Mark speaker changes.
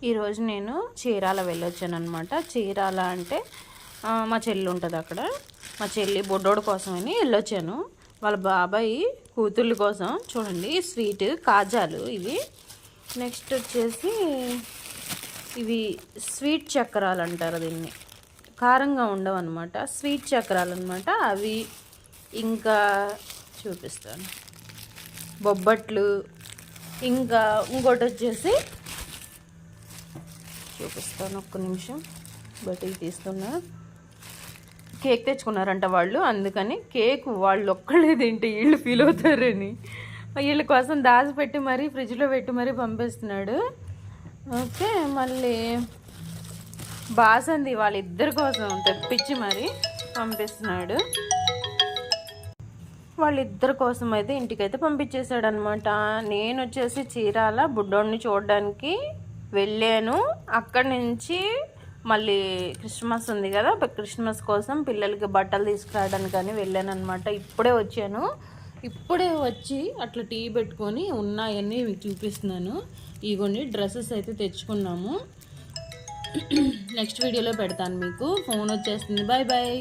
Speaker 1: ఈరోజు నేను చీరాల వెళ్ళొచ్చాను అనమాట. చీరాల అంటే మా చెల్లి ఉంటుంది అక్కడ. మా చెల్లి బొడ్డోడు కోసమని వెళ్ళొచ్చాను. వాళ్ళ బాబాయ్ కూతుళ్ళ కోసం. చూడండి స్వీట్ కాజాలు ఇవి. నెక్స్ట్ వచ్చేసి ఇవి స్వీట్ చక్రాలు అంటారు దీన్ని. కారంగా ఉండవు అనమాట, స్వీట్ చక్రాలు అనమాట అవి. ఇంకా చూపిస్తాను బొబ్బట్లు. ఇంకా ఇంకోటి వచ్చేసి చూపిస్తాను, ఒక్క నిమిషం బయటికి తీస్తున్నా. కేక్ తెచ్చుకున్నారంట వాళ్ళు, అందుకని కేక్ వాళ్ళు ఒక్కళ్ళే తింటే వీళ్ళు ఫీల్ అవుతారని వీళ్ళ కోసం దాచిపెట్టి మరీ ఫ్రిడ్జ్లో పెట్టి మరీ పంపిస్తున్నాడు. ఓకే, మళ్ళీ బాసంది వాళ్ళిద్దరి కోసం తెప్పించి మరీ పంపిస్తున్నాడు. వాళ్ళిద్దరి కోసం అయితే ఇంటికైతే పంపించేశాడు అనమాట. నేను వచ్చేసి చీరాల బుడ్డోడిని చూడడానికి వెళ్ళాను. అక్కడి నుంచి మళ్ళీ క్రిస్మస్ ఉంది కదా, క్రిస్మస్ కోసం పిల్లలకి బట్టలు తీసుకురావడానికి అని వెళ్ళాను అనమాట. ఇప్పుడే వచ్చాను. ఇప్పుడే వచ్చి అట్లా టీ పెట్టుకొని ఉన్నాయన్నీ మీకు చూపిస్తున్నాను. ఇగోండి డ్రెస్సెస్ అయితే తెచ్చుకున్నాము. నెక్స్ట్ వీడియోలో పెడతాను మీకు. ఫోన్ వచ్చేస్తుంది. Bye bye.